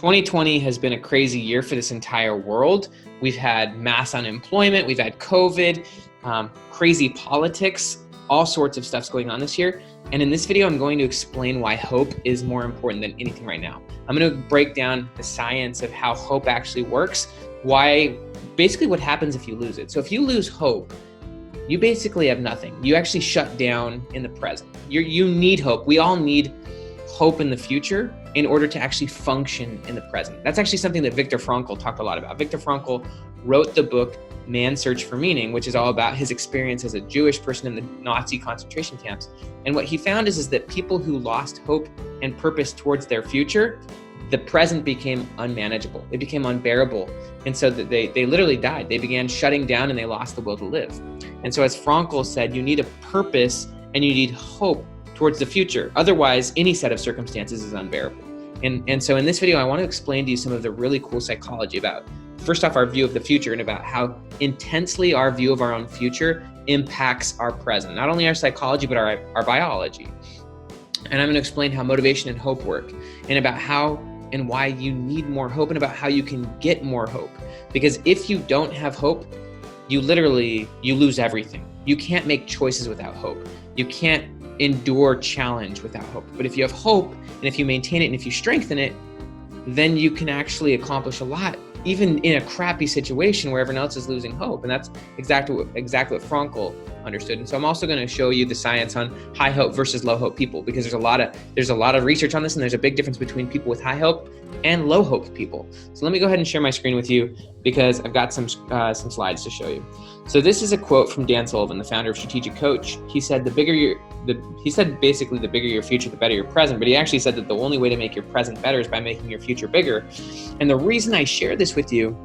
2020 has been a crazy year for this entire world. We've had mass unemployment, we've had COVID, crazy politics, all sorts of stuff's going on this year. And in this video, I'm going to explain why hope is more important than anything right now. I'm going to break down the science of how hope actually works, basically what happens if you lose it. So if you lose hope, you basically have nothing. You actually shut down in the present. You need hope. We all need hope in the future in order to actually function in the present. That's actually something that Viktor Frankl talked a lot about. Viktor Frankl wrote the book Man's Search for Meaning, which is all about his experience as a Jewish person in the Nazi concentration camps. And what he found is that people who lost hope and purpose towards their future, the present became unmanageable. It became unbearable. And so that they literally died. They began shutting down and they lost the will to live. And so as Frankl said, you need a purpose and you need hope towards the future. Otherwise, any set of circumstances is unbearable. And so in this video, I want to explain to you some of the really cool psychology about, first off, our view of the future and about how intensely our view of our own future impacts our present. Not only our psychology, but our biology. And I'm going to explain how motivation and hope work, and about how and why you need more hope, and about how you can get more hope. Because if you don't have hope, you lose everything. You can't make choices without hope. You can't endure challenge without hope. But if you have hope, and if you maintain it, and if you strengthen it, then you can actually accomplish a lot, even in a crappy situation where everyone else is losing hope. And that's exactly what Frankl understood. And so I'm also going to show you the science on high hope versus low hope people, because there's a lot of research on this, and there's a big difference between people with high hope and low hope people. So let me go ahead and share my screen with you, because I've got some slides to show you. So this is a quote from Dan Sullivan, the founder of Strategic Coach. He said, basically the bigger your future, the better your present. But he actually said that the only way to make your present better is by making your future bigger. And the reason I share this with you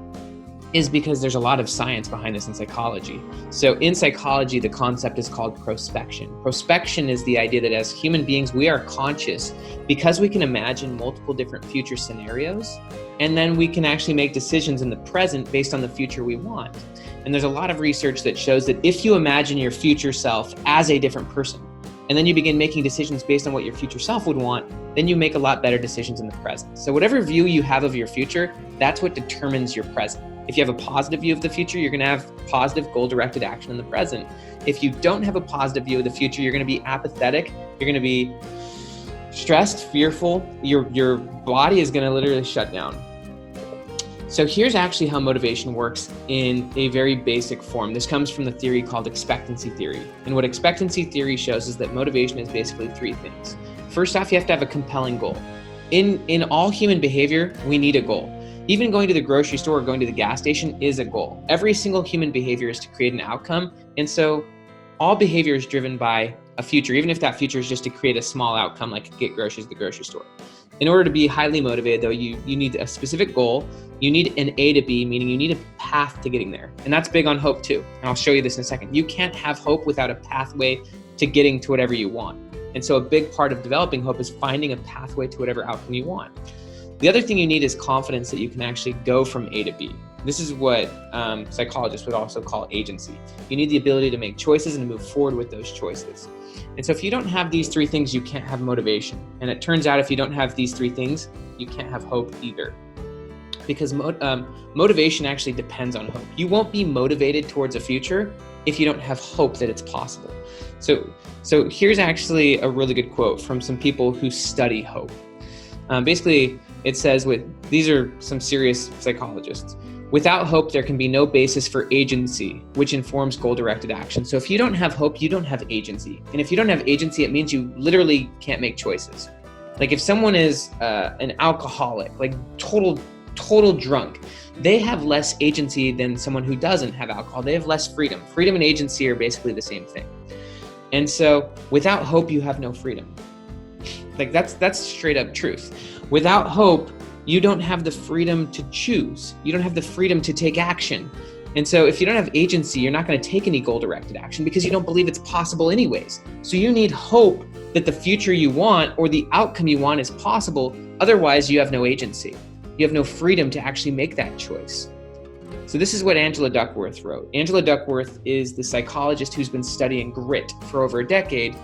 is because there's a lot of science behind this in psychology. So in psychology, the concept is called prospection. Prospection is the idea that as human beings, we are conscious because we can imagine multiple different future scenarios, and then we can actually make decisions in the present based on the future we want. And there's a lot of research that shows that if you imagine your future self as a different person, and then you begin making decisions based on what your future self would want, then you make a lot better decisions in the present. So whatever view you have of your future, that's what determines your present. If you have a positive view of the future, you're going to have positive goal-directed action in the present. If you don't have a positive view of the future, you're going to be apathetic. You're going to be stressed, fearful. Your body is going to literally shut down. So here's actually how motivation works in a very basic form. This comes from the theory called Expectancy Theory. And what Expectancy Theory shows is that motivation is basically three things. First off, you have to have a compelling goal. In all human behavior, we need a goal. Even going to the grocery store or going to the gas station is a goal. Every single human behavior is to create an outcome. And so all behavior is driven by a future, even if that future is just to create a small outcome, like get groceries at the grocery store. In order to be highly motivated, though, you need a specific goal. You need an A to B, meaning you need a path to getting there. And that's big on hope too. And I'll show you this in a second. You can't have hope without a pathway to getting to whatever you want. And so a big part of developing hope is finding a pathway to whatever outcome you want. The other thing you need is confidence that you can actually go from A to B. This is what psychologists would also call agency. You need the ability to make choices and to move forward with those choices. And so if you don't have these three things, you can't have motivation. And it turns out if you don't have these three things, you can't have hope either. Because motivation actually depends on hope. You won't be motivated towards a future if you don't have hope that it's possible. So here's actually a really good quote from some people who study hope. Basically, it says, these are some serious psychologists. Without hope, there can be no basis for agency, which informs goal-directed action. So if you don't have hope, you don't have agency. And if you don't have agency, it means you literally can't make choices. Like if someone is an alcoholic, like total drunk, they have less agency than someone who doesn't have alcohol. They have less freedom. Freedom and agency are basically the same thing. And so without hope, you have no freedom. Like that's straight up truth. Without hope, you don't have the freedom to choose. You don't have the freedom to take action. And so if you don't have agency, you're not going to take any goal-directed action because you don't believe it's possible anyways. So you need hope that the future you want or the outcome you want is possible. Otherwise, you have no agency. You have no freedom to actually make that choice. So this is what Angela Duckworth wrote. Angela Duckworth is the psychologist who's been studying grit for over a decade.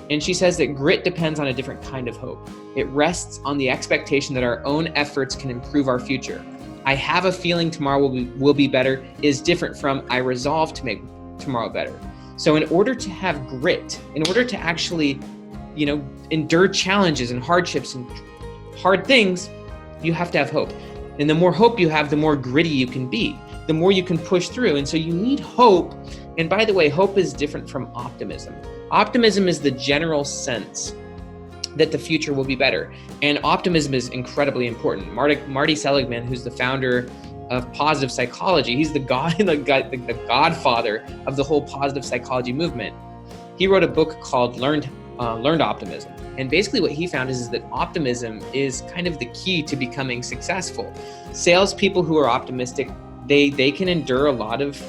And she says that grit depends on a different kind of hope. It rests on the expectation that our own efforts can improve our future. I have a feeling tomorrow will be better is different from I resolve to make tomorrow better. So in order to have grit, in order to actually, endure challenges and hardships and hard things, you have to have hope. And the more hope you have, the more gritty you can be, the more you can push through. And so you need hope. And by the way, hope is different from optimism. Optimism is the general sense that the future will be better. And optimism is incredibly important. Marty Seligman, who's the founder of positive psychology, he's the godfather of the whole positive psychology movement. He wrote a book called Learned Optimism. And basically what he found is that optimism is kind of the key to becoming successful. Salespeople who are optimistic, they can endure a lot of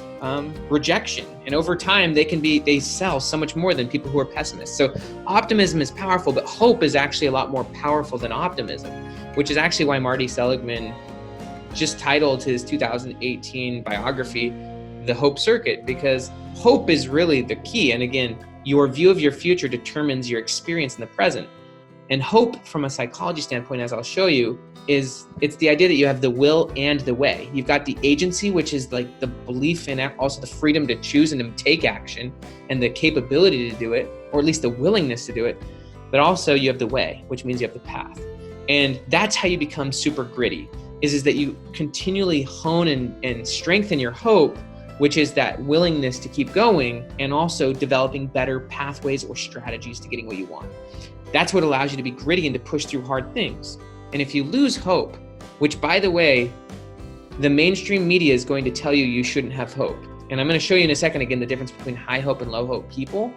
rejection. And over time, they sell so much more than people who are pessimists. So optimism is powerful, but hope is actually a lot more powerful than optimism, which is actually why Marty Seligman just titled his 2018 biography, The Hope Circuit, because hope is really the key. And again, your view of your future determines your experience in the present. And hope from a psychology standpoint, as I'll show you, it's the idea that you have the will and the way. You've got the agency, which is like the belief and also the freedom to choose and to take action and the capability to do it, or at least the willingness to do it. But also you have the way, which means you have the path. And that's how you become super gritty, is that you continually hone and strengthen your hope, which is that willingness to keep going and also developing better pathways or strategies to getting what you want. That's what allows you to be gritty and to push through hard things. And if you lose hope, which by the way, the mainstream media is going to tell you shouldn't have hope. And I'm going to show you in a second again the difference between high hope and low hope people.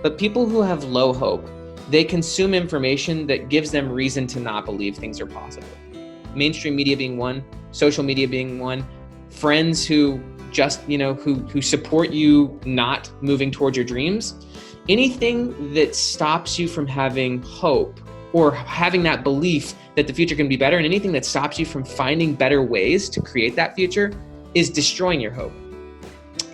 But people who have low hope, they consume information that gives them reason to not believe things are possible. Mainstream media being one, social media being one, friends who just, who support you not moving towards your dreams. Anything that stops you from having hope or having that belief that the future can be better, and anything that stops you from finding better ways to create that future is destroying your hope.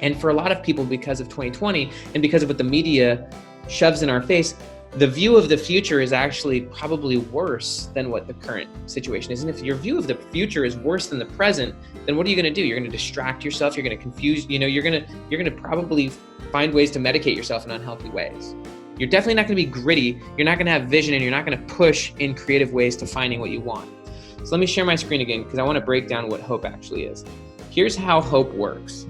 And for a lot of people, because of 2020 and because of what the media shoves in our face, the view of the future is actually probably worse than what the current situation is. And if your view of the future is worse than the present, then what are you going to do? You're going to distract yourself. You're going to confuse, you're going to probably find ways to medicate yourself in unhealthy ways. You're definitely not going to be gritty. You're not going to have vision, and you're not going to push in creative ways to finding what you want. So let me share my screen again, because I want to break down what hope actually is. Here's how hope works.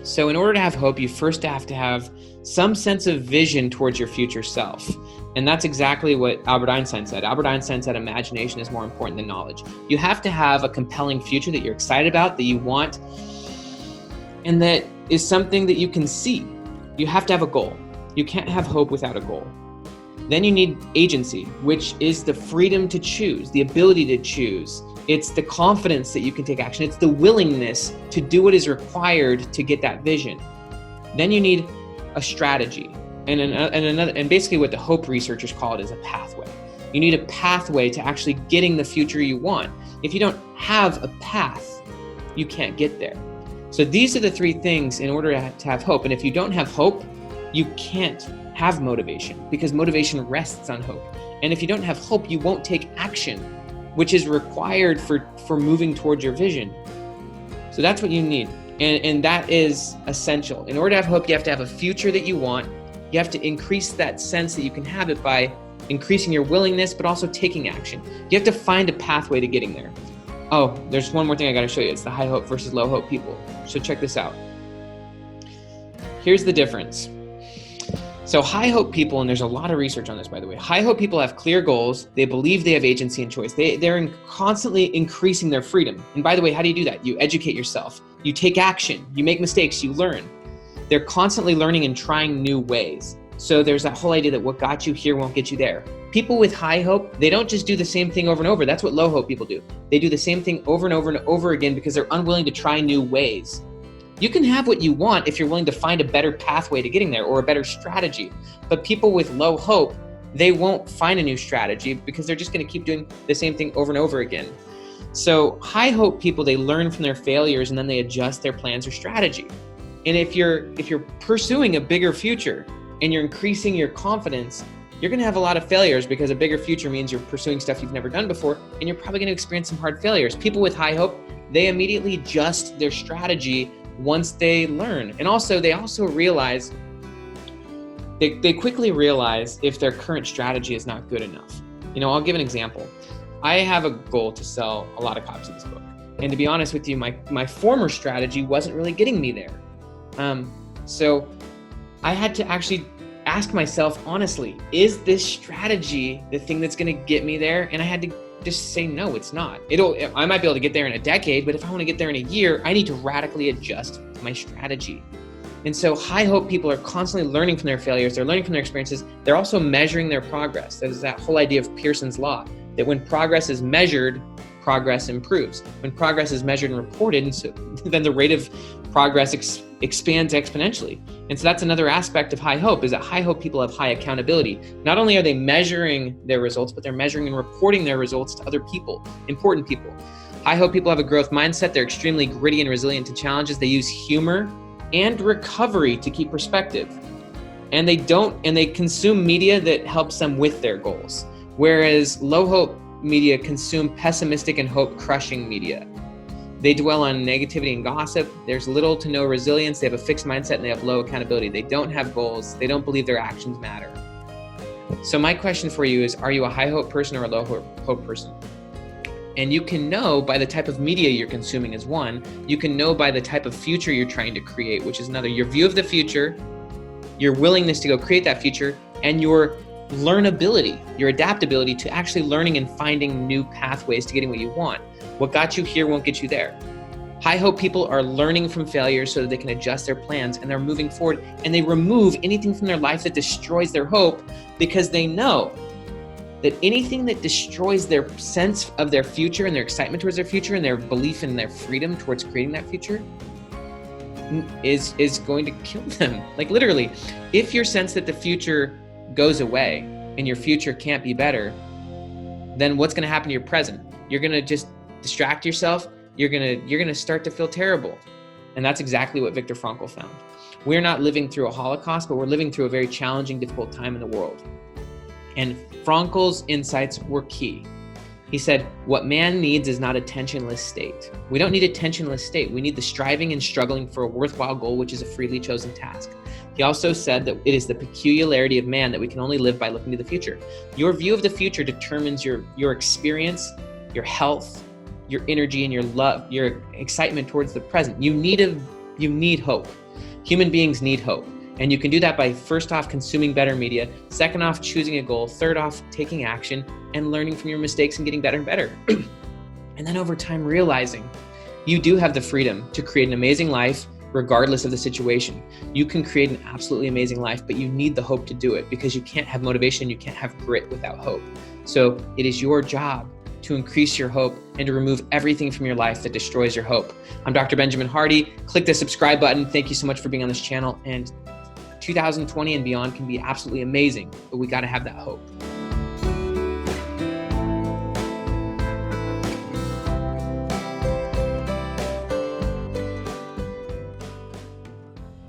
So in order to have hope, you first have to have some sense of vision towards your future self. And that's exactly what Albert Einstein said. Albert Einstein said imagination is more important than knowledge. You have to have a compelling future that you're excited about, that you want, and that is something that you can see. You have to have a goal. You can't have hope without a goal. Then you need agency, which is the freedom to choose, the ability to choose. It's the confidence that you can take action. It's the willingness to do what is required to get that vision. Then you need a strategy. And basically what the hope researchers call it is a pathway. You need a pathway to actually getting the future you want. If you don't have a path, you can't get there. So these are the three things in order to have hope. And if you don't have hope, you can't have motivation, because motivation rests on hope. And if you don't have hope, you won't take action, which is required for moving towards your vision. So that's what you need. And that is essential. In order to have hope, you have to have a future that you want. You have to increase that sense that you can have it by increasing your willingness, but also taking action. You have to find a pathway to getting there. Oh, there's one more thing I got to show you. It's the high hope versus low hope people. So check this out. Here's the difference. So high hope people, and there's a lot of research on this, by the way, high hope people have clear goals. They believe they have agency and choice. They're constantly increasing their freedom. And by the way, how do you do that? You educate yourself. You take action. You make mistakes. You learn. They're constantly learning and trying new ways. So there's that whole idea that what got you here won't get you there. People with high hope, they don't just do the same thing over and over. That's what low hope people do. They do the same thing over and over and over again because they're unwilling to try new ways. You can have what you want if you're willing to find a better pathway to getting there or a better strategy. But people with low hope, they won't find a new strategy because they're just going to keep doing the same thing over and over again. So high hope people, they learn from their failures and then they adjust their plans or strategy. And if you're pursuing a bigger future and you're increasing your confidence, you're going to have a lot of failures, because a bigger future means you're pursuing stuff you've never done before, and you're probably going to experience some hard failures. People with high hope, they immediately adjust their strategy once they learn. And also, they also realize, they quickly realize if their current strategy is not good enough. I'll give an example. I have a goal to sell a lot of copies of this book. And to be honest with you, my former strategy wasn't really getting me there. So I had to actually ask myself honestly, is this strategy the thing that's going to get me there? And I had to just say, no, it's not. I might be able to get there in a decade, but if I want to get there in a year, I need to radically adjust my strategy. And so high hope people are constantly learning from their failures. They're learning from their experiences. They're also measuring their progress. There's that whole idea of Pearson's law, that when progress is measured, progress improves. When progress is measured and reported, and so then the rate of progress expands exponentially. And so that's another aspect of high hope, is that high hope people have high accountability. Not only are they measuring their results, but they're measuring and reporting their results to other people, important people. High hope people have a growth mindset. They're extremely gritty and resilient to challenges. They use humor and recovery to keep perspective. And they consume media that helps them with their goals. Whereas low hope media consume pessimistic and hope-crushing media. They dwell on negativity and gossip. There's little to no resilience. They have a fixed mindset and they have low accountability. They don't have goals. They don't believe their actions matter. So my question for you is, are you a high hope person or a low hope person? And you can know by the type of media you're consuming is one. You can know by the type of future you're trying to create, which is another. Your view of the future, your willingness to go create that future, and your learnability, your adaptability to actually learning and finding new pathways to getting what you want. What got you here won't get you there. High hope people are learning from failures so that they can adjust their plans, and they're moving forward, and they remove anything from their life that destroys their hope, because they know that anything that destroys their sense of their future and their excitement towards their future and their belief in their freedom towards creating that future is going to kill them. Like literally, if your sense that the future goes away and your future can't be better, then what's going to happen to your present? You're going to just distract yourself. You're going to start to feel terrible. And that's exactly what Viktor Frankl found. We're not living through a Holocaust, but we're living through a very challenging, difficult time in the world. And Frankl's insights were key. He said, what man needs is not a tensionless state. We don't need a tensionless state. We need the striving and struggling for a worthwhile goal, which is a freely chosen task. He also said that it is the peculiarity of man that we can only live by looking to the future. Your view of the future determines your experience, your health, your energy, and your love, your excitement towards the present. You need hope. Human beings need hope. And you can do that by, first off, consuming better media, second off, choosing a goal, third off, taking action and learning from your mistakes and getting better and better. And then over time, realizing you do have the freedom to create an amazing life regardless of the situation. You can create an absolutely amazing life, but you need the hope to do it, because you can't have motivation, you can't have grit without hope. So it is your job to increase your hope and to remove everything from your life that destroys your hope. I'm Dr. Benjamin Hardy. Click the subscribe button. Thank you so much for being on this channel. And 2020 and beyond can be absolutely amazing, but we got to have that hope.